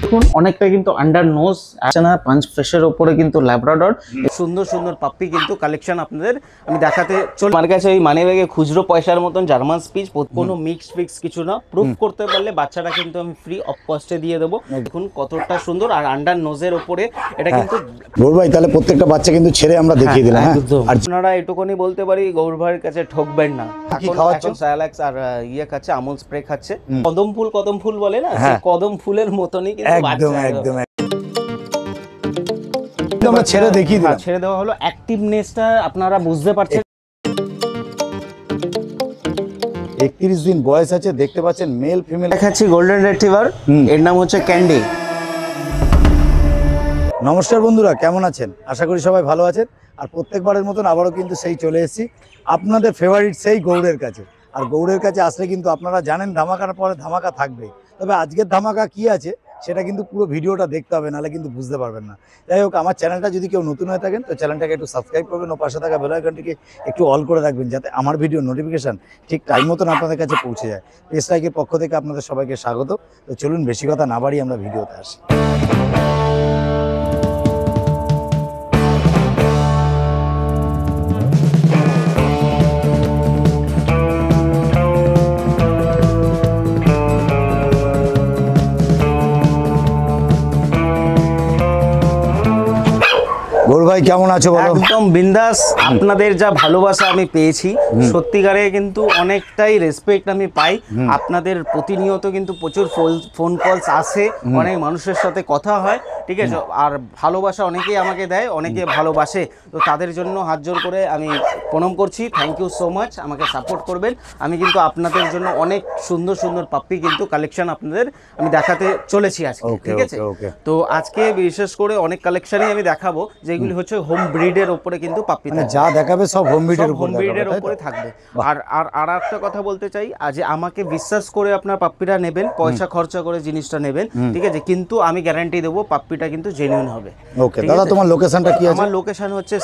দেখুন অনেকটা কিন্তু আন্ডার নোজ আছে না, পাঁচ ফেসের উপরে কিন্তু ল্যাব্রাডর সুন্দর সুন্দর পাপ্পি কিন্তু কালেকশন আপনাদের আমি দেখাতে চল। আমার কাছে ওই মানি ব্যাগে খুচরো পয়সার মতন জার্মান স্পিচ, কোনো মিক্স ফিক্স কিছু না, প্রুফ করতে পারলে বাচ্চাটা কিন্তু আমি ফ্রি অফ কস্টে দিয়ে দেবো। দেখুন কতটা সুন্দর, আর আন্ডার নোজের উপরে এটা কিন্তু গৌর ভাই তাহলে প্রত্যেকটা বাচ্চা কিন্তু ছেড়ে আমরা দেখিয়ে দিলাম। আর আপনারা এটুকুনি বলতে পারি গৌর ভাইয়ের কাছে ঠকবেন না। এখন সায়ালাক্স আর ইয়ে খাচ্ছে, আমুল স্প্রে খাচ্ছে, কদম ফুল বলে না, কদম ফুলের মতনই কিন্তু একদম একদম আমরা ছেড়ে দেখিয়ে দিলাম। ছেড়ে দেওয়া হলো, অ্যাক্টিভনেসটা আপনারা বুঝতে পারছেন। 31 দিন বয়স আছে, দেখতে পাচ্ছেন মেল ফিমেল দেখাচ্ছি গোল্ডেন রিট্রিভার, এর নাম হচ্ছে ক্যান্ডি। নমস্কার বন্ধুরা, কেমন আছেন? আশা করি সবাই ভালো আছেন। আর প্রত্যেকবারের মতন আবারও কিন্তু সেই চলে এসেছি আপনাদের ফেভারিট সেই গৌড়ের কাছে। আর গৌড়ের কাছে আসলে কিন্তু আপনারা জানেন ধামাকার পরে ধামাকা থাকবে। তবে আজকের ধামাকা কি আছে সেটা কিন্তু পুরো ভিডিওটা দেখতে হবে, নাহলে কিন্তু বুঝতে পারবেন না। যাই হোক, আমার চ্যানেলটা যদি কেউ নতুন হয়ে থাকেন তো চ্যানেলটাকে একটু সাবস্ক্রাইব করবেন ও পাশে থাকা বেল আইকনটিকে একটু অল করে রাখবেন, যাতে আমার ভিডিও নোটিফিকেশান ঠিক টাইম মতন আপনাদের কাছে পৌঁছে যায়। পেজটাইকের পক্ষ থেকে আপনাদের সবাইকে স্বাগত। তো চলুন বেশি কথা না বাড়িয়ে আমরা ভিডিওতে আসি। গৌর ভাই কেমন আছো বলো? একদম বিন্দাস। আপনাদের যা ভালোবাসা আমি পেয়েছি, সত্যিকারে কিন্তু অনেকটাই রেসপেক্ট আমি পাই। আপনাদের প্রতিনিয়ত কিন্তু প্রচুর ফোন কলস আসে, অনেক মানুষের সাথে কথা হয়, ঠিক আছে। আর ভালোবাসা অনেকেই আমাকে দেয়, অনেকে ভালোবাসে, তো তাদের জন্য হাত জোর করে আমি প্রণাম করছি। থ্যাংক ইউ সো মাচ, আমাকে সাপোর্ট করবেন। আমি কিন্তু আপনাদের জন্য অনেক সুন্দর সুন্দর পাপ্পি কিন্তু কালেকশন আপনাদের আমি দেখাতে চলেছি আজকে, ঠিক আছে। তো আজকে বিশেষ করে অনেক কালেকশনই আমি দেখাবো, যেগুলি হচ্ছে হোম ব্রিডের উপরে কিন্তু পাপ্পি যা দেখাবে সব হোম ব্রিডের উপরে থাকবে। আর একটা কথা বলতে চাই, আজ আমাকে বিশ্বাস করে আপনার পাপ্পিটা নেবেন, পয়সা খরচা করে জিনিসটা নেবেন, ঠিক আছে, কিন্তু আমি গ্যারান্টি দেবো পাপ্পিটা কিন্তু জেনুইন হবে। ওকে দাদা, তোমার লোকেশনটা কি আছে? আমার লোকেশন হচ্ছে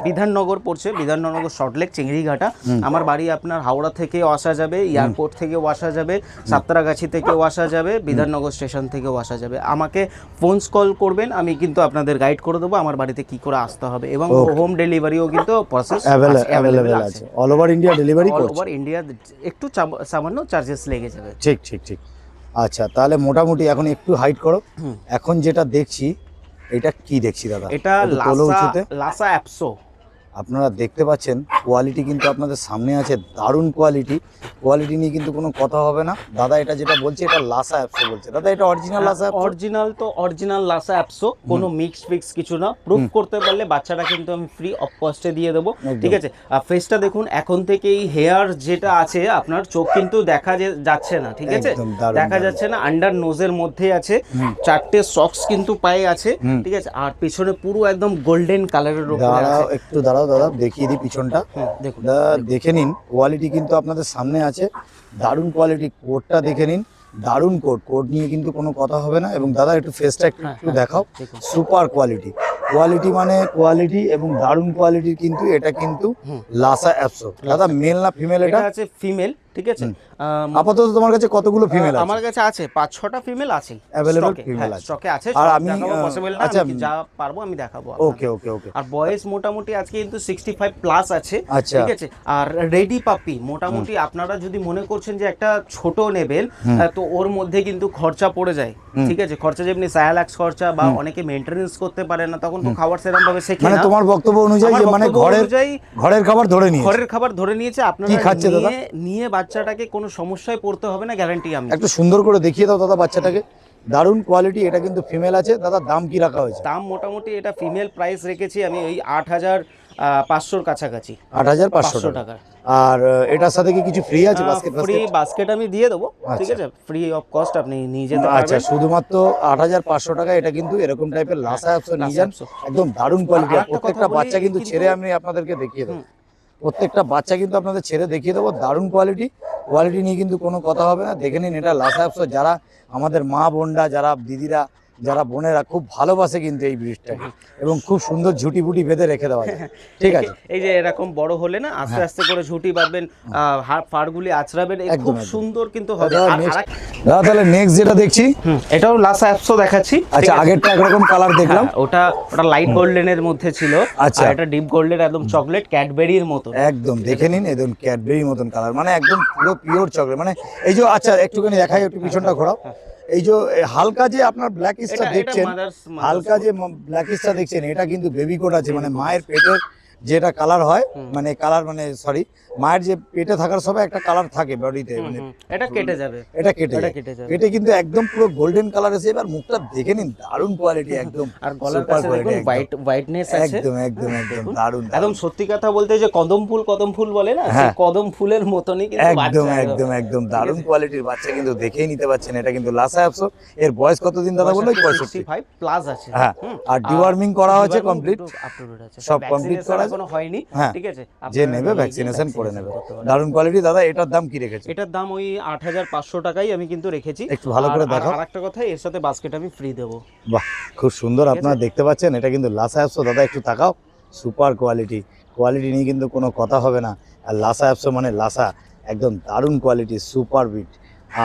বিধাননগর পড়ছে, বিধাননগর সল্টলেক চিংড়িঘাটা। আমার বাড়ি আপনার হাওড়া থেকেও আসা যাবে, এয়ারপোর্ট থেকেও আসা যাবে, সাতরাগাছি থেকেও আসা যাবে, বিধাননগর স্টেশন থেকেও আসা যাবে। আমাকে ফোন কল করবেন, আমি কিন্তু আপনাদের গাইড করে দেবো আমার বাড়িতে কি করে আসতে হবে, এবং হোম ডেলিভারিও কিন্তু প্রসেস অ্যাভেলেবল আছে। অল ওভার ইন্ডিয়া ডেলিভারি করছে? অল ওভার ইন্ডিয়া, একটু সামান্য চার্জেস লেগে যাবে। ঠিক ঠিক ঠিক। আচ্ছা, তাহলে মোটামুটি এখন একটু হাইট করো। এখন যেটা দেখছি, এটা কি দেখছি দাদা? এটা লাসা অ্যাপসো। আপনারা দেখতে পাচ্ছেন কোয়ালিটি কিন্তু আপনাদের সামনে আছে, দারুণ কোয়ালিটি। কোয়ালিটি নিয়ে কিন্তু কোনো কথা হবে না। দাদা এটা যেটা বলছে এটা লাসা অ্যাপসো বলছে। দাদা এটা অরিজিনাল লাসা অ্যাপসো? অরিজিনাল তো অরিজিনাল লাসা অ্যাপসো, কোনো মিক্স ফিক্স কিছু না। প্রুফ করতে পারলে বাচ্চাটা কিন্তু আমি ফ্রি অফ কস্টে দিয়ে দেবো, ঠিক আছে। আর ফেসটা দেখুন, এখন থেকেই হেয়ার যেটা আছে আপনার চোখ কিন্তু দেখা যাচ্ছে না, ঠিক আছে, দেখা যাচ্ছে না, আন্ডার নোজের মধ্যে আছে। চারটে সক্স কিন্তু পায়ে আছে, ঠিক আছে। আর পিছনে পুরো একদম গোল্ডেন কালারের উপরে আছে। একটু দাঁড়াও দাদা, দেখিয়ে দিই পিছনটা। দেখে নিন, কোয়ালিটি কিন্তু আপনাদের সামনে আছে, দারুণ কোয়ালিটি। কোটটা দেখে নিন, দারুণ কোট নিয়ে কিন্তু কোনো কথা হবে না। এবং দাদা একটু ফেসটা একটু দেখাও, সুপার কোয়ালিটি। মানে কোয়ালিটি এবং দারুণ কোয়ালিটির কিন্তু এটা কিন্তু লাসা অ্যাপসো। দাদা মেল না ফিমেল? এটা আছে ফিমেল, ঠিক আছে। আপাতত তোমার কাছে কতগুলো ফিমেল আছে? আমার কাছে আছে 5-6টা ফিমেল আছে, अवेलेबल ফিমেল আছে, স্টকে আছে। আর আমি আচ্ছা, যা পারবো আমি দেখাবো। ওকে ওকে ওকে। আর বয়স মোটামুটি আজকে কিন্তু 65 প্লাস আছে, আচ্ছা, ঠিক আছে। আর রেডি পাপি মোটামুটি আপনারা যদি মনে করছেন যে একটা ছোট নেবেন, তো ওর মধ্যে কিন্তু খরচা পড়ে যায়, ঠিক আছে। খরচা যেমনি সায়ালাক্স খরচা, বা অনেকে মেইনটেনেন্স করতে পারে না, তখন তো খাবার সেরকম ভাবে শেখে না। মানে তোমার বক্তব্য অনুযায়ী যে মানে ঘরের খাবার ধরে নিয়েছে, আপনারা নিয়ে বাচ্চাটাকে কোনো সমস্যায় পড়তে হবে না, গ্যারান্টি আমি। একটু সুন্দর করে দেখিয়ে দাও দাদা বাচ্চাটাকে, দারুণ কোয়ালিটি। এটা কিন্তু ফিমেল আছে। দাদা দাম কি রাখা হয়েছে? দাম মোটামুটি এটা ফিমেল প্রাইস রেখেছি আমি ওই 8,500 কাছাকাছি, 8,500 টাকা। আর এটার সাথে কি কিছু ফ্রি আছে? ফ্রি বাস্কেট আমি দিয়ে দেবো, ঠিক আছে, ফ্রি অফ কস্ট, আপনি নিয়ে যেতে পারবেন। আচ্ছা, শুধুমাত্র 8,500 টাকা। এটা কিন্তু এরকম টাইপের লাসা অ্যাপসো নিয়ে যান, একদম দারুণ কোয়ালিটি। প্রত্যেকটা বাচ্চা কিন্তু ছেড়ে আমি আপনাদেরকে দেখিয়ে দেবো, প্রত্যেকটা বাচ্চা কিন্তু আপনাদের ছেড়ে দেখিয়ে দেবো, দারুণ কোয়ালিটি নিয়ে কিন্তু কোনো কথা হবে না। দেখে নিন, এটা লাসা অ্যাপসো। যারা আমাদের মা বোনরা, যারা দিদিরা যারা বোনেরা খুব ভালোবাসে কিন্তু এই ব্রিডটাকে, এবং খুব সুন্দর ঝুটি বুটি বেঁধে রেখে দেওয়া যায়। ঠিক আছে, এই যে এরকম বড় হলে না আস্তে আস্তে করে ঝুঁটি বাঁধবেন, ফাড়গুলি আঁচড়াবেন, খুব সুন্দর কিন্তু হবে। দাদা তাহলে নেক্সট যেটা দেখছি, এটাও লাসা অ্যাপসো দেখাচ্ছি। আচ্ছা, আগেরটা একরকম কালার দেখলাম, ওটা লাইট গোল্ডেনের মধ্যে ছিল, আচ্ছা, এটা ডিপ গোল্ডেন, একদম চকলেট ক্যাডবেরির মতো, একদম দেখে নিন, একদম ক্যাডবেরির মতন কালার, মানে একদম পুরো পিওর চকলেট। মানে এই যে, আচ্ছা একটুখানি দেখাই, একটু পিছনটা ঘোরাও। এই যে হালকা যে আপনার ব্ল্যাকিশটা দেখছেন, হালকা যে ব্ল্যাকিশটা দেখছেন, এটা কিন্তু বেবি কোট আছে, মানে মায়ের পেটের যেটা কালার হয়, মানে কালার মানে সরি, মায়ের যে পেটে থাকার সময় একটা কালার থাকে বডিতে, মানে এটা কেটে যাবে, এটা কেটে যাবে, পেটে কিন্তু একদম পুরো গোল্ডেন কালার এসে, এবার মুখটা দেখে নিন, দারুণ কোয়ালিটি, একদম আর গলার কাছে দেখুন হোয়াইটনেস আছে, একদম একদম একদম দারুণ, একদম সত্যি কথা বলতে যে কদম ফুল বলে না, সেই কদম ফুলের মতনই কিন্তু একদম একদম একদম দারুণ কোয়ালিটির বাচ্চা, কিন্তু দেখেই নিতে পারছেন। এটা কিন্তু লাসা অ্যাপসো, এর বয়স কতদিন দাদা বললো? 65 প্লাস আছে। হ্যাঁ, আর ডিওয়ার্মিং করা হয়েছে কমপ্লিট, সব কমপ্লিট করা এখনো হয়নি। ঠিক আছে, যে নেবে ভ্যাকসিনেশন করে নেবে। দারুণ কোয়ালিটি। দাদা এটার দাম কি রেখেছে? এটার দাম ওই 8500 টাকাই আমি কিন্তু রেখেছি। একটু ভালো করে দেখাও। আর একটা কথা, এর সাথে বাস্কেট আমি ফ্রি দেব। বাহ, খুব সুন্দর, আপনারা দেখতে পাচ্ছেন, এটা কিন্তু লাসা অ্যাপসো। দাদা একটু তাকাও, সুপার কোয়ালিটি, কোয়ালিটি নিয়ে কিন্তু কোনো কথা হবে না। আর লাসা অ্যাপসো মানে লাসা, একদম দারুণ কোয়ালিটি, সুপার বিট।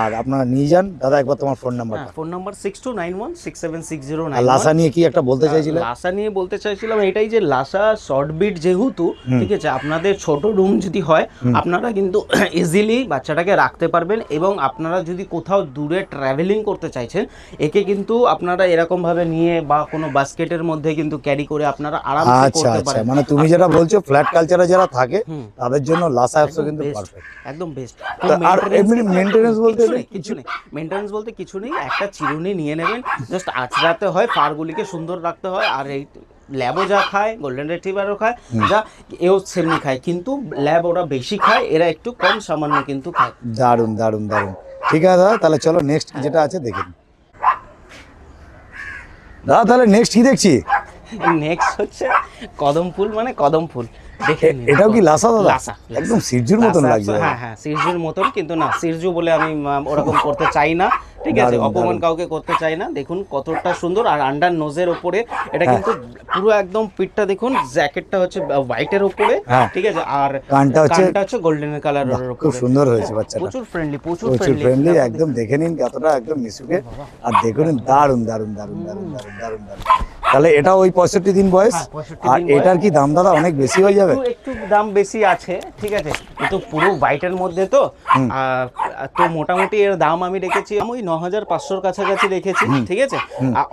আর আপনারা নিয়ে যান। দাদা একবার তোমার ফোন নাম্বারটা। Phone number 6291676091। আর লাসা নিয়ে কি একটা বলতে চাইছিলে? লাসা নিয়ে বলতে চাইছিলাম এটাই যে লাসা শর্ট বিট যেহেতু, ঠিক আছে, আপনাদের ছোট রুম যদি হয়, আপনারা কিন্তু ইজিলি বাচ্চাটাকে রাখতে পারবেন, এবং আপনারা যদি কোথাও দূরে ট্রাভেলিং করতে চাইছেন, একে কিন্তু আপনারা এরকম ভাবে নিয়ে বা কোনো বাস্কেটের মধ্যে কিন্তু ক্যারি করে আপনারা আরামসে করতে পারেন। মানে তুমি যেটা বলছো, ফ্ল্যাট কালচারে যারা থাকে তাদের জন্য লাসা অ্যাপসো কিন্তু পারফেক্ট, একদম বেস্ট। আর এমনি মেইনটেনেন্স বলতে কিছু নেই, মেইনটেনেন্স বলতে কিছু নেই, একটা চিরুনি নিয়ে নেবেন, জাস্ট আঁচড়াতে হয়, ফারগুলিকে সুন্দর রাখতে হয়, আর এই ল্যাবও যা খায়, গোল্ডেন রিট্রিভারও খায় যা, এও সেমনি খায়, কিন্তু ল্যাব ওরা বেশি খায়, এরা একটু কম সামান্য কিন্তু খায়। দারুণ দারুণ দারুণ। ঠিক আছে দাদা, তাহলে চলো নেক্সট যেটা আছে দেখে নিই। দাদা তাহলে নেক্সট কি দেখছি? নেক্সট হচ্ছে কদম ফুল, মানে কদম ফুল দেখে নিন। এটাও কি লাসা দাদা? লাসা, একদম সিরজুর মতন লাগছে। হ্যাঁ হ্যাঁ, সিরজুর মতন, কিন্তু না, সিরজু বলে আমি ওরকম করতে চাই না, ঠিক আছে, অপমান কাউকে করতে চাই না। দেখুন কতটা সুন্দর, আর আন্ডার নোজের উপরে এটা কিন্তু পুরো একদম পিঠটা দেখুন, জ্যাকেটটা হচ্ছে হোয়াইটের উপরে, ঠিক আছে, আর কানটা হচ্ছে গোল্ডেন কালারের উপরে। খুব সুন্দর হয়েছে বাচ্চাটা, প্রচুর ফ্রেন্ডলি, প্রচুর ফ্রেন্ডলি, একদম দেখে নিন কতটা একদম মিশুকে, আর দেখুন দারুণ দারুণ দারুণ দারুণ দারুণ দারুণ দারুণ। তাহলে এটা ওই 65 দিন বয়স, আর এটার কি দাম দাদা অনেক বেশি হয়ে যাবে? একটু দাম বেশি আছে, ঠিক আছে, কিন্তু পুরো হোয়াইটের মধ্যে তো, তো মোটামুটি এর দাম আমি রেখেছি ওই 9500-র কাছাকাছি রেখেছি, ঠিক আছে।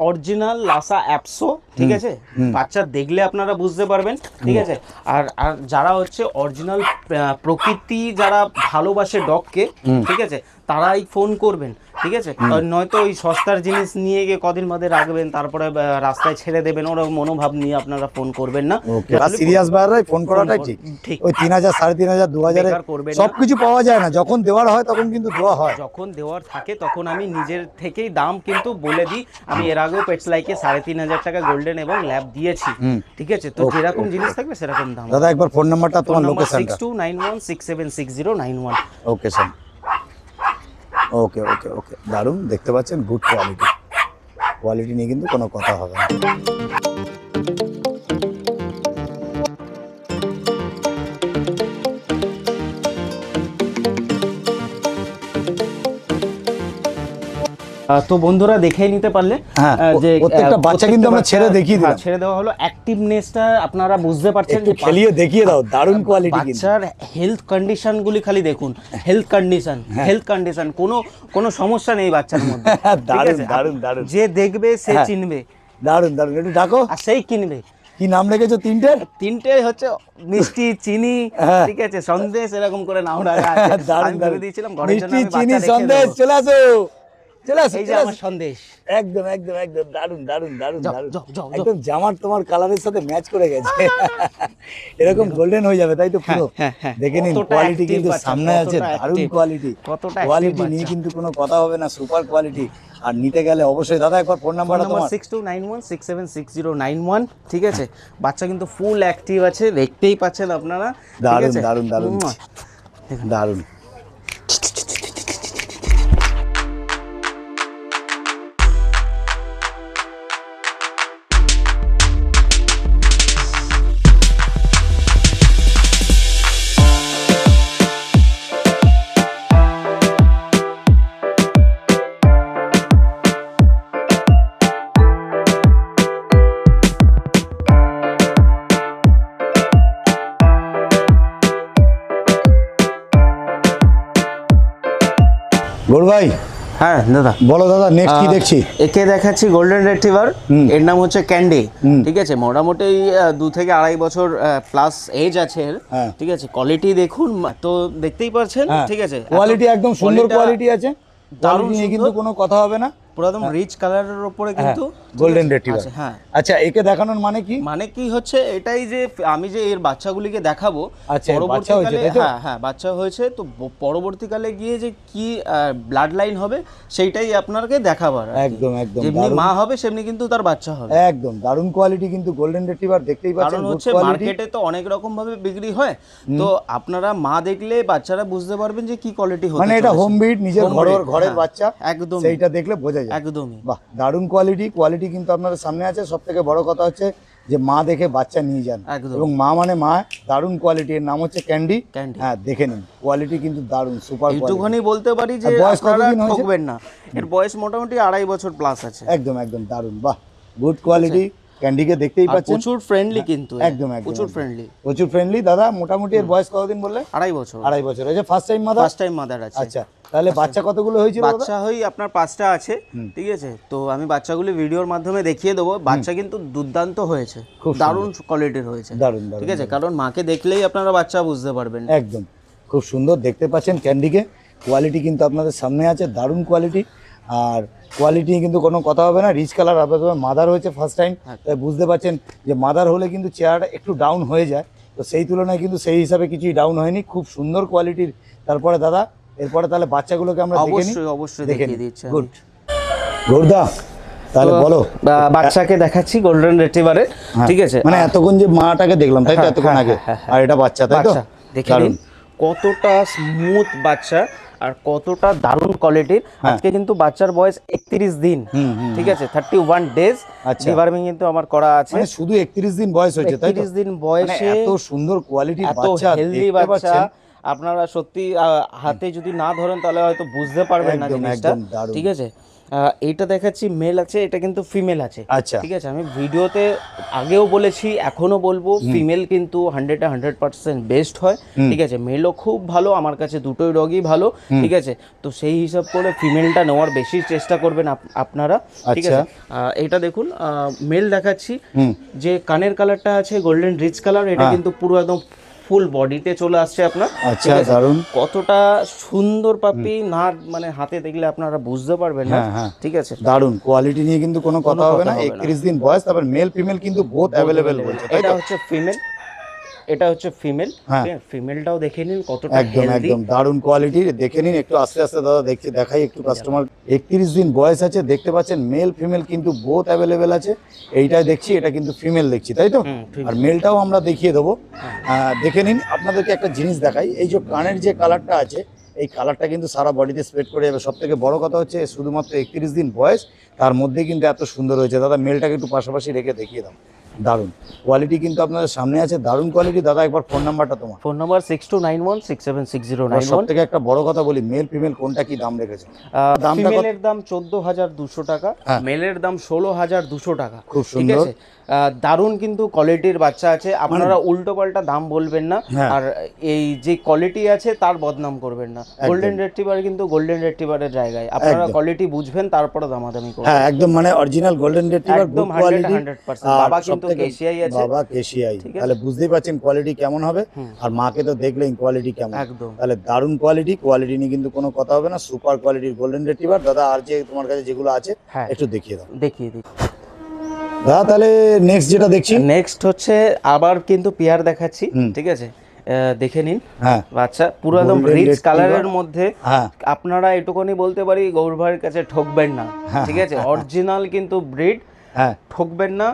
অরিজিনাল লাসা অ্যাপসো, ঠিক আছে, বাচ্চা দেখলে আপনারা বুঝতে পারবেন, ঠিক আছে। আর যারা হচ্ছে অরিজিনাল প্রকৃতি যারা ভালোবাসে ডগকে, ঠিক আছে, তারাই ফোন করবেন, ঠিক আছে, নয়তো ওই সস্তার জিনিস নিয়ে গিয়ে কদিন বাদে রাখবেন, তারপরে রাস্তায় ছেড়ে দেবেন, ওরা মনোভাব নিয়ে আপনারা ফোন করবেন না। সিরিয়াস বাইরে ফোন করাটাই ঠিক। ওই 3000, 3500, 2000 সবকিছু পাওয়া যায় না, যখন দেওয়ার হয় তখন কিন্তু দেওয়া হয়, যখন দেওয়ার থাকে তখন আমি নিজের থেকেই দাম কিন্তু বলে দিই। আমি এর আগেও পেটস লাইকে 3500 টাকা গোল্ডেন এবং ল্যাব দিয়েছি, ঠিক আছে, তো যেরকম জিনিস থাকবে সেরকম দাম। দাদা একবার ফোন নাম্বারটা, তোমার লোকেশনটা। 6291676091। ওকে স্যার, ওকে ওকে ওকে, দারুণ, দেখতে পাচ্ছেন, গুড কোয়ালিটি, কোয়ালিটি নিয়ে কিন্তু কোনো কথা হবে না। তো বন্ধুরা দেখেই নিতে পারলে যে প্রত্যেকটা বাচ্চা কিন্তু আমরা ছেড়ে দেখিয়ে দিলাম, ছেড়ে দেওয়া হলো। অ্যাক্টিভনেসটা আপনারা বুঝতে পারছেন, যে খেলিয়ে দেখিয়ে দাও, দারুণ কোয়ালিটি। বাচ্চার হেলথ কন্ডিশনগুলি খালি দেখুন, হেলথ কন্ডিশন কোনো সমস্যা নেই বাচ্চার মধ্যে, দারুণ দারুণ দারুণ, যে দেখবে সে চিনবে, দারুণ দারুণ, একটু ডাকো, আর সেই কিনবে। কি নাম রেখেছো? তিনটে হচ্ছে মিষ্টি, চিনি, ঠিক আছে, সন্দেশ, এরকম করে নাম রাখা আছে। দারুণ দারুণ দিয়েছিলাম, মিষ্টি, চিনি, সন্দেশ, চলে আসো, চলে আসো, এই যে আমার সন্দেশ, একদম একদম একদম দারুণ দারুণ দারুণ দারুণ, একদম জামার তোমার কালারের সাথে ম্যাচ করে গেছে, এরকম গোল্ডেন হয়ে যাবে, তাই তো পুরো। দেখে নিন কোয়ালিটি কিন্তু সামনে আছে, দারুণ কোয়ালিটি, কোয়ালিটি নিয়ে কিন্তু কোনো কথা হবে না, সুপার কোয়ালিটি। আর নিতে গেলে অবশ্যই দাদা একবার ফোন নাম্বারটা তোমার। 6291676091, ঠিক আছে। বাচ্চা কিন্তু ফুল অ্যাক্টিভ আছে, দেখতেই পাচ্ছেন আপনারা, দারুণ দারুণ দারুণ দারুণ। গৌর ভাই, হ্যাঁ দাদা বলো দাদা নেক্সট কি দেখছি? একে দেখাচ্ছি গোল্ডেন রিট্রিভার, এর নাম হচ্ছে ক্যান্ডি। ঠিক আছে, মোটামুটি 2 থেকে 2.5 বছর প্লাস এজ আছে এর। হ্যাঁ। ঠিক আছে, কোয়ালিটি দেখুন তো দেখতেই পাচ্ছেন। ঠিক আছে, কোয়ালিটি একদম সুন্দর কোয়ালিটি আছে, দারুণ নিয়ে কিন্তু কোনো কথা হবে না। পুরো একদম রিচ কালারের উপরে কিন্তু গোল্ডেন রিট্রিভার। হ্যাঁ, আচ্ছা, একে দেখানোর মানে কি? মানে কি হচ্ছে এটাই যে আমি যে এর বাচ্চাগুলিকে দেখাবো আচ্ছা, বাচ্চা হয়েছে তাই তো? হ্যাঁ হ্যাঁ, বাচ্চা হয়েছে তো পরবর্তীকালে গিয়ে যে কি ব্লাড লাইন হবে সেইটাই আপনাকে দেখাবার। একদম একদম যেমনি মা হবে সেমনি কিন্তু তার বাচ্চা হবে। একদম দারুণ কোয়ালিটি কিন্তু গোল্ডেন রিট্রিভার, দেখতেই পাচ্ছেন। কারণ হচ্ছে মার্কেটে তো অনেক রকম ভাবে বিক্রি হয়, তো আপনারা মা দেখলে বাচ্চারা বুঝতে পারবেন যে কি কোয়ালিটি হতে মানে এটা হোম ব্রিড, নিজের ঘরের বাচ্চা, একদম সেইটা দেখলে বোঝা যায়। একদমই বাহ, দারুণ কোয়ালিটি কিন্তু আপনাদের সামনে আছে। সব থেকে বড় কথা হচ্ছে যে মা দেখে বাচ্চা নিয়ে যান, এবং মা মানে মা। দারুণ কোয়ালিটি, এর নাম হচ্ছে ক্যান্ডি। হ্যাঁ, দেখে নিন, কোয়ালিটি কিন্তু দারুণ, সুপার কোয়ালিটি। একটুখানি বলতে পারি যে বয়স আপনারা কতদিন হয়েছে? ঠকবেন না, এর বয়স মোটামুটি 2.5 বছর প্লাস আছে। একদম একদম দারুণ, বাহ, গুড কোয়ালিটি। ক্যান্ডিকে দেখতেই পাচ্ছেন, প্রচুর ফ্রেন্ডলি কিন্তু, একদম একদম প্রচুর ফ্রেন্ডলি, প্রচুর ফ্রেন্ডলি। দাদা মোটামুটি এর বয়স কতদিন বললে? 2.5 বছর। 2.5 বছর হয়েছে, first time mother? First time mother আছে। আচ্ছা, তাহলে বাচ্চা কতগুলো হয়েছিল? বাচ্চা হই আপনার 5টা আছে। ঠিক আছে, তো আমি বাচ্চাগুলি ভিডিওর মাধ্যমে দেখিয়ে দেবো। বাচ্চা কিন্তু দুর্দান্ত হয়েছে, দারুণ কোয়ালিটির হয়েছে। দারুণ। ঠিক আছে, কারণ মাকে দেখলেই আপনারা বাচ্চা বুঝতে পারবেন। একদম খুব সুন্দর দেখতে পাচ্ছেন ক্যান্ডিকে, কোয়ালিটি কিন্তু আপনাদের সামনে আছে, দারুণ কোয়ালিটি। আর কোয়ালিটি কিন্তু কোনো কথা হবে না, রিচ কালার। আপনাদের মাদার হয়েছে ফার্স্ট টাইম, তাই বুঝতে পারছেন যে মাদার হলে কিন্তু চেহারাটা একটু ডাউন হয়ে যায়, তো সেই তুলনায় কিন্তু সেই হিসাবে কিছুই ডাউন হয়নি, খুব সুন্দর কোয়ালিটির। তারপরে দাদা এরপরে তাহলে বাচ্চাগুলোকে আমরা দেখে নিই। অবশ্যই দেখিয়ে দিচ্ছি। গুড, গৌরদা তাহলে বলো। বাচ্চাকে দেখাচ্ছি গোল্ডেন রিট্রিভারে। ঠিক আছে, মানে এতক্ষণ যে মাটাকে দেখলাম তাই তো, এতক্ষণ আগে, আর এটা বাচ্চা তাই তো? দেখে নিন কতটা স্মুথ বাচ্চা আর কতটা দারুণ কোয়ালিটির। আজকে কিন্তু বাচ্চার বয়স 31 দিন। ঠিক আছে, 31 ডেজ ডিভার্মিং কিন্তু আমার করা আছে। মানে শুধু 31 দিন বয়স হয়েছে তাই তো? 31 দিন বয়সে এত সুন্দর কোয়ালিটির এত বাচ্চা, হেলদি বাচ্চা। আপনারা সত্যি হাতে যদি না ধরেন তাহলে হয়তো বুঝতে পারবেন না জিনিসটা। ঠিক আছে, এইটা দেখাচ্ছি মেল আছে, এটা কিন্তু ফিমেল আছে। আচ্ছা, ঠিক আছে, আমি ভিডিওতে আগেও বলেছি এখনো বলবো, ফিমেল কিন্তু 100% বেস্ট হয়। ঠিক আছে, মেলও খুব ভালো, আমার কাছে দুটোই ডগই ভালো। ঠিক আছে, তো সেই হিসাব করে ফিমেলটা নেওয়ার বেশি চেষ্টা করবেন আপনারা। ঠিক আছে, এটা দেখুন মেল দেখাচ্ছি, যে কানের কালারটা আছে গোল্ডেন রিচ কালার, এটা কিন্তু পুরো একদম ফুল বডিতে চলে আসছে আপনার। আচ্ছা, দারুণ। কতটা সুন্দর পাপি না, মানে হাতে দেখলে আপনারা বুঝতে পারবেন না। ঠিক আছে, দারুণ কোয়ালিটি নিয়ে কিন্তু কোনো কথা হবে না। 31 দিন বয়স, তারপর মেল ফিমেল কিন্তু বোথ अवेलेबल বলছে। এটা হচ্ছে ফিমেল, এটা হচ্ছে ফিমেল। ফিমেলটাও দেখে নিন কতটা একদম হেলদি, একদম দারুণ কোয়ালিটি। দেখে নিন একটু আস্তে আস্তে দাদা, দেখাই একটু কাস্টমার। 31 দিন বয়স আছে, দেখতে পাচ্ছেন মেল ফিমেল কিন্তু বোথ अवेलेबल আছে। এইটাই দেখছি, এটা কিন্তু ফিমেল দেখছি তাই তো? আর মেলটাও আমরা দেখিয়ে দেবো, দেখে নিন। আপনাদেরকে একটা জিনিস দেখাই, এই যে কানের যে কালারটা আছে, এই কালারটা কিন্তু সারা বডিতে স্প্রেড করে যাবে। সব থেকে বড় কথা হচ্ছে শুধুমাত্র 31 দিন বয়স, তার মধ্যে কিন্তু এত সুন্দর হয়েছে। দাদা মেলটাকে একটু পাশাপাশি রেখে দেখিয়ে দাও, দারুণ কোয়ালিটি কিন্তু আপনাদের সামনে আছে, দারুণ কোয়ালিটি। দাদা একবার ফোন নাম্বারটা তোমার। Phone number 6291676091। সব থেকে একটা বড় কথা বলি, মেল ফিমেল কোনটা কি দাম রেখেছে? ফিমেলের দাম 14,200 টাকা, মেলের দাম 16,200 টাকা। খুব ঠিক সুন্দর, আছে, দারুণ কিন্তু কোয়ালিটির বাচ্চা আছে। আপনারা উল্টো পাল্টা দাম বলবেন না, আর এই যে কোয়ালিটি আছে তার বদনাম করবেন না। গোল্ডেন রিট্রিভার কিন্তু গোল্ডেন রিট্রিভারের জায়গায় আপনারা কোয়ালিটি বুঝবেন, তারপরে দামাদামি করবেন। হ্যাঁ, একদম মানে original golden retriever, good quality. 100%। বাবা কিন্তু কেসিআই আছে, বাবা কেসিআই, তাহলে বুঝতেই পারছেন কোয়ালিটি কেমন হবে। আর মাকে তো দেখলেন কোয়ালিটি কেমন, একদম তাহলে দারুণ কোয়ালিটি নিয়ে কিন্তু কোনো কথা হবে না। সুপার কোয়ালিটির গোল্ডেন রিট্রিভার। দাদা আর যে তোমার কাছে যেগুলো আছে একটু দেখিয়ে দাও। দেখিয়ে দিই দাদা, তাহলে নেক্সট যেটা দেখছি, নেক্সট হচ্ছে আবার কিন্তু পেয়ার দেখাচ্ছি। ঠিক আছে, দেখে নিন বাচ্চা পুরো একদম রিচ কালারের মধ্যে। আপনারা এটুকুনি বলতে পারি গৌর ভাইয়ের কাছে ঠকবেন না। ঠিক আছে, অরিজিনাল কিন্তু ব্রিড, ঠকবেন না।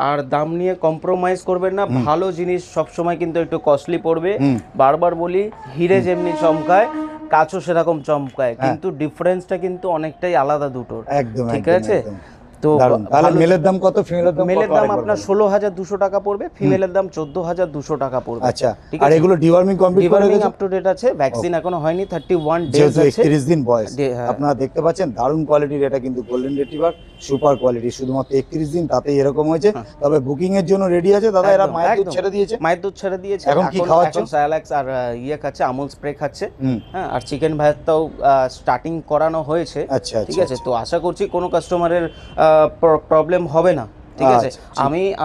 আর দাম নিয়ে কম্প্রোমাইজ করবেন না। ভালো জিনিস সবসময় কিন্তু একটু কস্টলি পড়বে। বারবার বলি, হিরে যেমনি চমকায় কাঁচও সেরকম চমকায়, কিন্তু ডিফারেন্সটা কিন্তু অনেকটাই আলাদা দুটোর। একদম, ঠিক আছে, তো দারুণ। তাহলে মেলের দাম কত, ফিমেলের দাম কত? মেলের দাম আপনার 16,200 টাকা পড়বে, ফিমেলের দাম 14,200 টাকা পড়বে। আচ্ছা, আর এগুলো ডিওয়ার্মিং কমপ্লিট করে ডিওয়ার্মিং দিয়েছে? আপ টু ডেট আছে, ভ্যাকসিন এখনো হয়নি, 31 ডেজ যেহেতু আছে, 31 দিন বয়স। হ্যাঁ। আপনারা দেখতে পাচ্ছেন দারুণ কোয়ালিটির, এটা কিন্তু গোল্ডেন রিট্রিভার সুপার কোয়ালিটি, শুধুমাত্র 31 দিন তাতেই এরকম হয়েছে। তবে বুকিং এর জন্য রেডি আছে দাদা, এরা একদম, মায়ের দুধ একদম। ছেড়ে দিয়েছে? মায়ের দুধ ছেড়ে দিয়েছে। এখন কি খাওয়াচ্ছ? এখন সায়ালাক্স আর ইয়ে খাচ্ছে, আমুল স্প্রে খাচ্ছে। হ্যাঁ, আর চিকেন ভাতটাও স্টার্টিং করানো হয়েছে। আচ্ছা, ঠিক আছে, তো আশা করছি কোনো কাস্টমারের প্রবলেম হবে না। ঠিক আছে,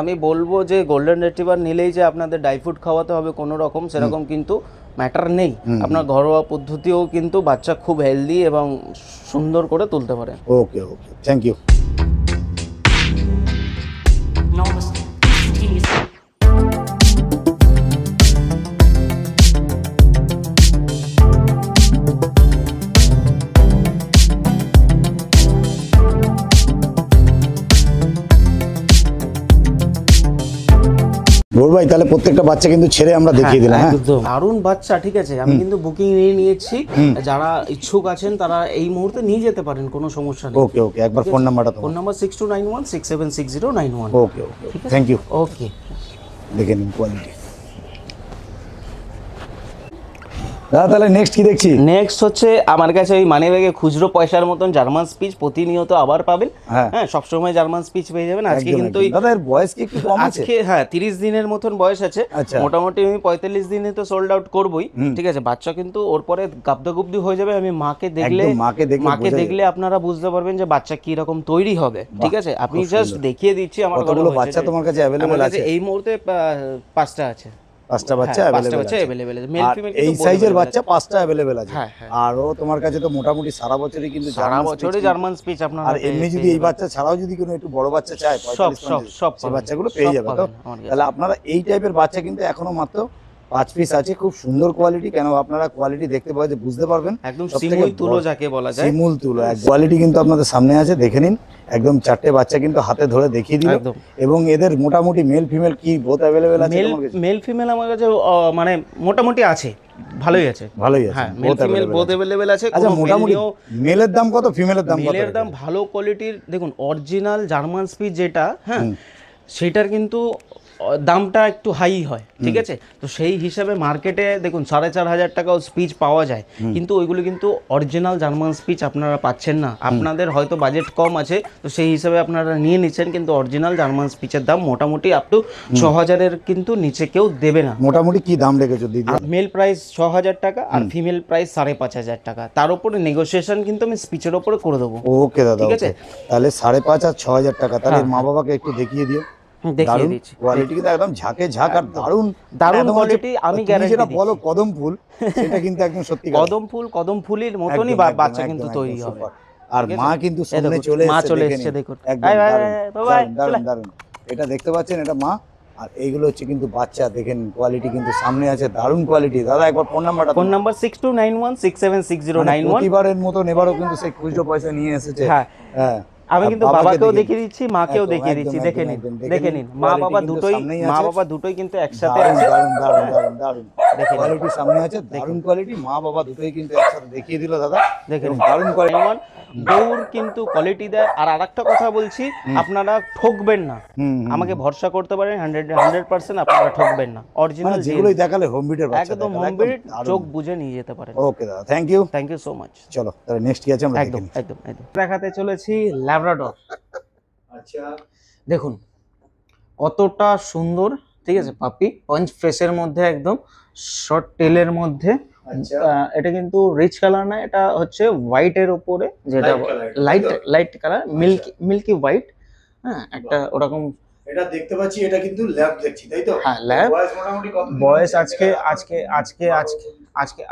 আমি বলবো যে গোল্ডেন রিট্রিভার নিলেই যে আপনাদের ড্রাই ফ্রুট খাওয়াতে হবে কোনো রকম সেরকম কিন্তু ম্যাটার নেই। আপনার ঘরোয়া পদ্ধতিও কিন্তু বাচ্চা খুব হেলদি এবং সুন্দর করে তুলতে পারে। Okay okay, thank you. Enormous instantaneous. Gour ভাই, তাহলে প্রত্যেকটা বাচ্চা কিন্তু ছেড়ে আমরা দেখিয়ে দিলাম। হ্যাঁ, একদম দারুণ বাচ্চা। ঠিক আছে, আমি কিন্তু বুকিং নিয়ে নিয়েছি, যারা ইচ্ছুক আছেন তারা এই মুহূর্তে নিয়ে যেতে পারেন, কোনো সমস্যা নেই। ওকে ওকে, একবার ফোন নাম্বারটা phone number 6291676091। Okay okay, thank you. Okay, দেখে নিন কোয়ালিটি। দাদা তাহলে নেক্সট কি দেখছি? নেক্সট হচ্ছে আমার কাছে ওই মানি ব্যাগে খুচরো পয়সার মতন জার্মান স্পিচ প্রতিনিয়ত আবার পাবেন। হ্যাঁ, সবসময় জার্মান স্পিচ পেয়ে যাবেন। আজকে কিন্তু দাদা এর বয়স কি একটু কম আছে? আজকে হ্যাঁ 30 দিনের মতন বয়স আছে। আচ্ছা। মোটামুটি আমি 45 দিনে তো সোল্ড আউট করবই। ঠিক আছে, বাচ্চা কিন্তু ওর পরে গাবদাগুবদি হয়ে যাবে। আমি মাকে দেখলে একদম মাকে দেখলে আপনারা বুঝতে পারবেন যে বাচ্চা কি রকম তৈরি হবে। ঠিক আছে, আপনি জাস্ট দেখিয়ে দিচ্ছি আমার কতগুলো বাচ্চা তোমার কাছে অ্যাভেলেবল আছে? এই মুহূর্তে 5টা আছে। 5টা বাচ্চা অ্যাভেলেবল আছে, মেল ফিমেল এই সাইজের বাচ্চা 5টা অ্যাভেলেবল আছে। হ্যাঁ। আর ও তোমার কাছে তো মোটামুটি সারা বছরই কিন্তু সারা বছরে জার্মান স্পিচ আপনারা আর এমনি যদি এই বাচ্চা ছাড়াও যদি কোনো একটু বড় বাচ্চা চায়, 45 সব সেই বাচ্চাগুলো পেয়ে যাবে। তো তাহলে আপনারা এই টাইপের বাচ্চা কিন্তু এখনো মাত্র 5 পিস আছে, খুব সুন্দর কোয়ালিটি। কেন আপনারা কোয়ালিটি দেখতে পাওয়া যায়, বুঝতে পারবেন একদম সিমুল তুলো যাকে বলা যায়, সিমুল তুলো। কোয়ালিটি কিন্তু আপনাদের সামনে আছে, দেখে নিন। একদম 4টে বাচ্চা কিন্তু হাতে ধরে দেখিয়ে দিল। এবং এদের মোটামুটি মেল ফিমেল কি বোথ অ্যাভেলেবল আছে? মেল ফিমেল আমার কাছে মানে মোটামুটি আছে, ভালোই আছে। হ্যাঁ, মেল ফিমেল বোথ অ্যাভেলেবল আছে। আচ্ছা, মোটামুটি মেলের দাম কত, ফিমেলের দাম কত? মেলের দাম ভালো কোয়ালিটির, দেখুন অরিজিনাল জার্মান স্পিচ যেটা, হ্যাঁ সেটার কিন্তু দামটা একটু হাই হয়। ঠিক আছে, তো সেই হিসাবে মার্কেটে দেখুন 4,500 টাকাও স্পিচ পাওয়া যায়, কিন্তু ওইগুলো কিন্তু অরিজিনাল জার্মান স্পিচ আপনারা পাচ্ছেন না। আপনাদের হয়তো বাজেট কম আছে, তো সেই হিসাবে আপনারা নিয়ে নিচ্ছেন, কিন্তু অরিজিনাল জার্মান স্পিচের দাম মোটামুটি আপ টু 6,000-এর কিন্তু নিচে কেউ দেবে না। মোটামুটি কি দাম রেখেছো দিদি? মেল প্রাইস 6,000 টাকা আর ফিমেল প্রাইস 5,500 টাকা। তার উপরে নেগোসিয়েশন কিন্তু আমি স্পিচের উপরে করে দেবো। ওকে দাদা, ঠিক আছে। তাহলে 5,500 আর 6,000 টাকা। তাহলে মা বাবাকে একটু দেখিয়ে দিও। দেখিয়ে দিচ্ছি। কোয়ালিটি কিন্তু একদম ঝাঁকে ঝাঁক আর দারুণ কোয়ালিটি। আমি গ্যারান্টি যেটা বলো কদম ফুল, সেটা কিন্তু একদম সত্যি কদম ফুলের মতনই বাচ্চা কিন্তু তৈরি হবে। আর মা কিন্তু সামনে চলে এসেছে, দেখুন দারুণ দারুণ। এটা দেখতে পাচ্ছেন, এটা মা। আর এইগুলো হচ্ছে কিন্তু বাচ্চা, দেখেন কোয়ালিটি কিন্তু সামনে আছে, দারুণ কোয়ালিটি। দাদা একবার ফোন নাম্বারটা। Phone number 6291676091। প্রতিবারের মতন এবারও কিন্তু সেই খুচরো পয়সা নিয়ে এসেছে। হ্যাঁ হ্যাঁ, আমি কিন্তু বাবাকেও দেখিয়ে দিচ্ছি, মাকেও দেখিয়ে দিচ্ছি। দেখে নিন মা বাবা দুটোই কিন্তু একসাথে আছে। দারুণ দারুণ দারুণ দারুণ কোয়ালিটি সামনে আছে, দারুণ কোয়ালিটি। মা বাবা দুটোই কিন্তু একসাথে দেখিয়ে দিল দাদা। দেখেন দারুণ কোয়ালিটি। গৌর কিন্তু কোয়ালিটি দেয়। আর আরেকটা কথা বলছি, আপনারা ঠকবেন না, আমাকে ভরসা করতে পারেন, 100% আপনারা ঠকবেন না। অরিজিনাল যেগুলোই দেখালে হোম বিটের বাচ্চা, একদম হোম বিট, চোখ বুঝে নিয়ে যেতে পারেন। ওকে দাদা, থ্যাংক ইউ সো মাচ। চলো তাহলে নেক্সট কি আছে আমরা একদম দেখাতে চলেছি ল্যাব্রাডর। আচ্ছা, দেখুন কতটা সুন্দর। ঠিক আছে, পাপি পাঞ্চ ফেসের মধ্যে, একদম শর্ট টেলের মধ্যে। এটা কিন্তু রিচ কালার না, এটা হচ্ছে হোয়াইটের উপরে, যেটা লাইট কালার, মিল্কি হোয়াইট। হ্যাঁ, একটা ওরকম এটা দেখতে পাচ্ছি। এটা কিন্তু ল্যাব দেখছি, তাই তো? হ্যাঁ, ল্যাব। বয়স মোটামুটি কত? বয়স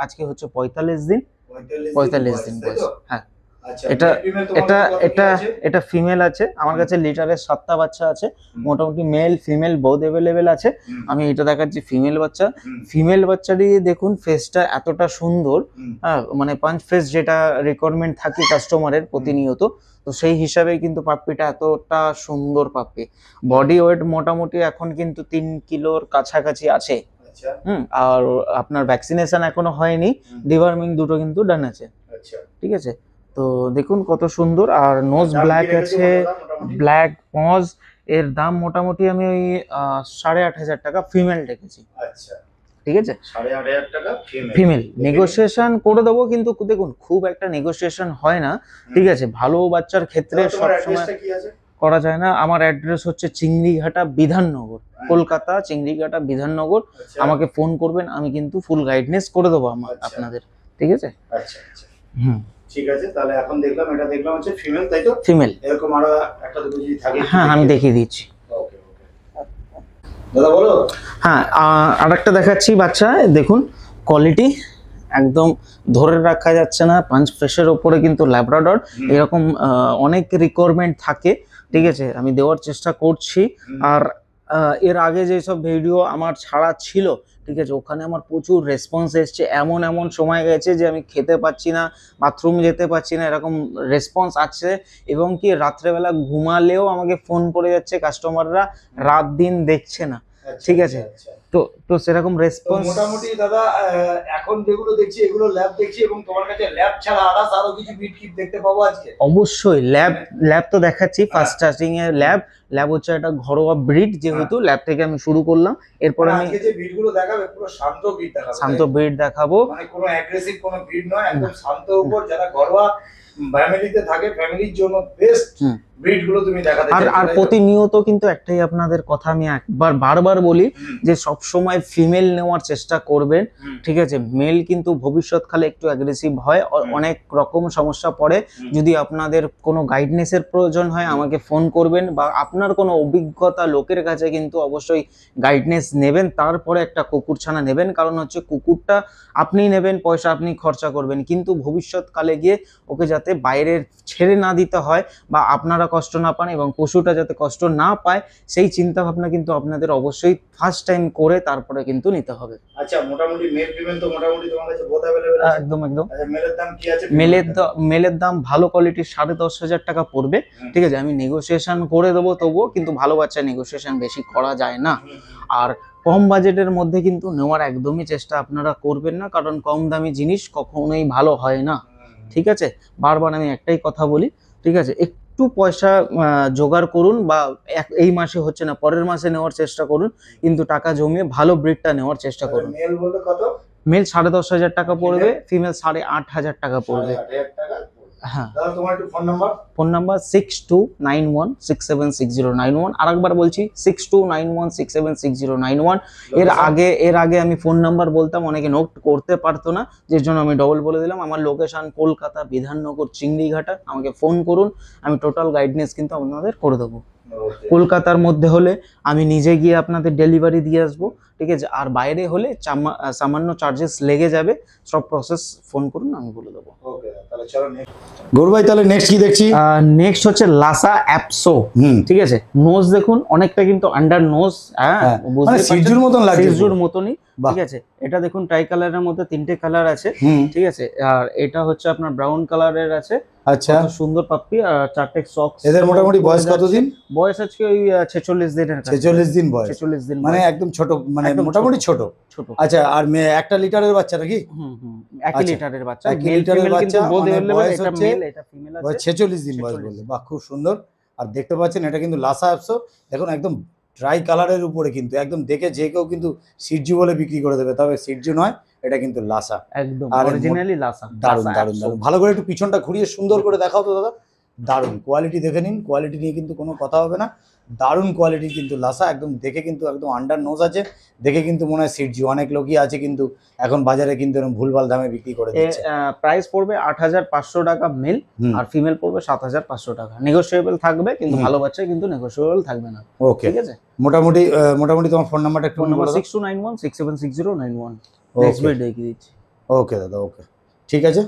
আজকে হচ্ছে 45 দিন। 45 দিন বয়স। হ্যাঁ, এটা ফিমেল আছে। আমার কাছে লিটারের 7টা বাচ্চা আছে। মোটামুটি মেল ফিমেল বোথ অ্যাভেলেবেল আছে। আমি এটা দেখাচ্ছি ফিমেল বাচ্চা। ফিমেল বাচ্চাটি দেখুন, ফেসটা এতটা সুন্দর। হ্যাঁ, মানে পাঞ্চ ফেস যেটা রিকোয়ারমেন্ট থাকে কাস্টমারের প্রতিনিয়ত, তো সেই হিসাবে কিন্তু পাপ্পিটা এতটা সুন্দর পাপ্পি। বডি ওয়েট মোটামুটি এখন কিন্তু 3 কিলোর কাছাকাছি আছে। আর আপনার ভ্যাকসিনেশন এখনো হয়নি, ডিওয়ার্মিং দুটো কিন্তু ডান আছে। ঠিক আছে, তো দেখুন কত সুন্দর, আর নোজ দাম কি ব্ল্যাক রেখেছো আছে, বলো দাম মোটামুটি? Black paws. এর দাম মোটামুটি আমি ওই 8,500 টাকা ফিমেল রেখেছি, আচ্ছা, ঠিক আছে। 8,500 টাকা ফিমেল নেগোসিয়েশন করে দেবো, কিন্তু দেখুন খুব একটা নেগোসিয়েশন হয় না, ঠিক আছে। ভালো বাচ্চার ক্ষেত্রে তোমার সবসময় অ্যাড্রেসটা কি আছে? করা যায় না। আমার অ্যাড্রেস হচ্ছে চিংড়িঘাটা বিধাননগর, কলকাতা চিংড়িঘাটা বিধাননগর। আচ্ছা, আমাকে ফোন করবেন, আমি কিন্তু ফুল গাইডনেস করে দেবো আচ্ছা। আপনাদের, ঠিক আছে। আচ্ছা আচ্ছা, হুম, ঠিক আছে। তাহলে এখন দেখলাম, এটা দেখলাম হচ্ছে ফিমেল, তাই তো? ফিমেল। এরকম আরো একটা দুটো যদি থাকে একটু হ্যাঁ আমি দেখিয়ে দেখিয়ে দিচ্ছি। দাও। ওকে ওকে দাদা বলো। হ্যাঁ আর একটা দেখাচ্ছি বাচ্চা, দেখুন কোয়ালিটি একদম ধরে রাখা যাচ্ছে না, পাঁচ ফেসের ওপরে কিন্তু ল্যাব্রাডর। এরকম অনেক রিকোয়ারমেন্ট থাকে, ঠিক আছে, আমি দেওয়ার চেষ্টা করছি। আর এর আগে যেসব ভিডিও আমার ছাড়া ছিল, ঠিক আছে, ওখানে আমার প্রচুর রেসপন্স এসছে। এমন এমন সময় গেছে যে আমি খেতে পাচ্ছি না, বাথরুম যেতে পারছি না, এরকম রেসপন্স আছে। এবং কি রাত্রেবেলা ঘুমালেও আমাকে ফোন করে যাচ্ছে কাস্টমাররা, রাত দিন দেখছে না, ঠিক আছে। তো তো সেরকম তো রেসপন্স মোটামুটি দাদা এখন যেগুলো দেখছি এগুলো ল্যাব দেখছি, এবং তোমার কাছে ল্যাব ছাড়া আরো কিছু বিট কিট দেখতে পাবো আজকে? অবশ্যই ল্যাব তো দেখাচ্ছি। ফার্স্ট স্টার্টিং এর ল্যাব হচ্ছে একটা ঘরোয়া ব্রিড, যেহেতু ল্যাব থেকে আমি শুরু করলাম। এরপরে আমি আজকে যে বিট গুলো দেখাবে পুরো শান্ত বিট দেখাবে, শান্ত ব্রিড দেখাবো। মানে কোনো অ্যাগ্রেসিভ কোনো বিট নয়, একদম শান্ত উপর, যারা ঘরোয়া ফ্যামিলিতে থাকে ফ্যামিলির জন্য বেস্ট হুম। ব্রিড গুলো তুমি দেখাতে আর চাইছো, আর তাই তো? প্রতিনিয়ত কিন্তু একটাই আপনাদের কথা আমি বারবার বলি, যে সব সময় ফিমেল নেওয়ার চেষ্টা করবেন, ঠিক আছে। মেল কিন্তু ভবিষ্যৎকালে একটু অ্যাগ্রেসিভ হয়, অনেক রকম সমস্যা পড়ে। যদি আপনাদের কোনো গাইডনেসের প্রয়োজন হয় আমাকে ফোন করবেন, বা আপনার কোনো অভিজ্ঞতা লোকের কাছে কিন্তু অবশ্যই গাইডনেস নেবেন, তারপরে একটা কুকুরছানা নেবেন। কারণ হচ্ছে কুকুরটা আপনি নেবেন, পয়সা আপনি খরচা করবেন, কিন্তু ভবিষ্যৎকালে গিয়ে ওকে যাতে বাইরে ছেড়ে না দিতে হয়, বা আপনারা কষ্ট না পান এবং পশুটা যাতে কষ্ট না পায়, সেই চিন্তা ভাবনা কিন্তু আপনাদের অবশ্যই ফার্স্ট টাইম করে তারপরে কিন্তু নিতে হবে। আচ্ছা, মোটামুটি মেল ফিমেল তো মোটামুটি তোমার কাছে বোথ अवेलेबल আছে? একদম একদম। আচ্ছা, মেলের দাম কি আছে? মেলের দাম ভালো কোয়ালিটির 10,500 টাকা পড়বে, ঠিক আছে। আমি নেগোসিয়েশন করে দেবো, তবুও কিন্তু ভালো বাচ্চা নেগোসিয়েশন বেশি করা যায় না। আর কম বাজেটের মধ্যে কিন্তু নেওয়ার একদমই চেষ্টা আপনারা করবেন না, কারণ কম দামি জিনিস কখনোই ভালো হয় না, ঠিক আছে। বারবার আমি একটাই কথা বলি, ঠিক আছে। একটু পয়সা জোগাড় করুন, বা এই মাসে হচ্ছে না পরের মাসে নেওয়ার চেষ্টা করুন, কিন্তু টাকা জমিয়ে ভালো ব্রিডটা নেওয়ার চেষ্টা করুন। মেল বলতে কত? মেল 10,500 টাকা পড়বে, ফিমেল 8,500 টাকা পড়বে। 8,500 টাকা। হ্যাঁ, দাদা তোমার একটু ফোন নাম্বার? Phone number 6291676091। আরেকবার বলছি 6291676091। এর আগে আমি ফোন নাম্বার বলতাম, অনেকে নোট করতে পারতো না, যে জন্য আমি ডবল বলে দিলাম। আমার লোকেশন কলকাতা বিধাননগর চিংড়িঘাটা। আমাকে ফোন করুন, আমি টোটাল গাইডনেস কিন্তু আপনাদের করে দেবো। কলকাতার মধ্যে হলে আমি নিজে গিয়ে আপনাদের ডেলিভারি দিয়ে আসবো, ঠিক আছে। আর বাইরে হলে সামান্য চার্জেস লেগে যাবে, সব প্রসেস ফোন করুন, আমি বলে দেবো। ওকে, তাহলে চলো নেক্সট। গৌর ভাই, তাহলে নেক্সট কি দেখছি? নেক্সট হচ্ছে লাসা অ্যাপসো, ঠিক আছে। নোজ দেখুন অনেকটা কিন্তু আন্ডার নোজ, হ্যাঁ মানে সিজুর মতন লাগছে, সিজুর মতনই, ঠিক আছে। এটা দেখুন ট্রাই কালারের মধ্যে 3টে কালার আছে, ঠিক আছে। আর এটা হচ্ছে আপনার ব্রাউন কালারের আছে। আচ্ছা, কত সুন্দর পাপ্পি, আর 4টে সক্স। এদের মোটামুটি বয়স কতদিন? বয়স আজকে ওই 46 দিনের কাছে। 46 দিন বয়স। 46 দিন মানে বয়স। একদম ছোট, মানে একদম মোটামুটি ছোট। ছোট। আচ্ছা, আর 1 লিটারের বাচ্চা নাকি? একই আচ্ছা, লিটারের বাচ্চা। 1 লিটারের বাচ্চা, মানে বয়স এটা হচ্ছে মেল, এটা ফিমেল আছে। বয়স 46 দিন বয়স 46 বললে, বাহ খুব সুন্দর। আর দেখতে পাচ্ছেন এটা কিন্তু লাসা অ্যাপসো। দেখুন একদম ড্রাই কালারের উপরে, কিন্তু একদম দেখে যে কেউ কিন্তু সিরজু বলে বিক্রি করে দেবে, তবে সিরজু নয়, এটা কিন্তু লাসা। একদম আর অরিজিনালি লাসা। দারুণ দারুণ দারুণ। ভালো করে একটু পিছনটা ঘুরিয়ে সুন্দর করে দেখাও তো দাদা। দারুণ কোয়ালিটি, দেখে নিন, কোয়ালিটি নিয়ে কিন্তু কোনো কথা হবে না। দারুণ কোয়ালিটির কিন্তু লাসা, একদম দেখে কিন্তু একদম আন্ডার নোজ আছে, দেখে কিন্তু মনে হয় সিরজি। অনেক লোকই আছে কিন্তু এখন বাজারে কিন্তু এরকম ভুলভাল দামে বিক্রি করে দিচ্ছে। প্রাইস পড়বে 8,500 টাকা মেল, আর ফিমেল পড়বে 7,500 টাকা। নেগোশিয়েবল থাকবে, কিন্তু ভালো বাচ্চা কিন্তু নেগোশিয়েবল থাকবে না, ওকে, ঠিক আছে। মোটামুটি তোমার ফোন নাম্বারটা একটু ফোন নাম্বার বলো। 6291676091। Okay. নেক্সট ভিডিও দেখিয়ে দিচ্ছি। ওকে দাদা, ওকে, ঠিক আছে।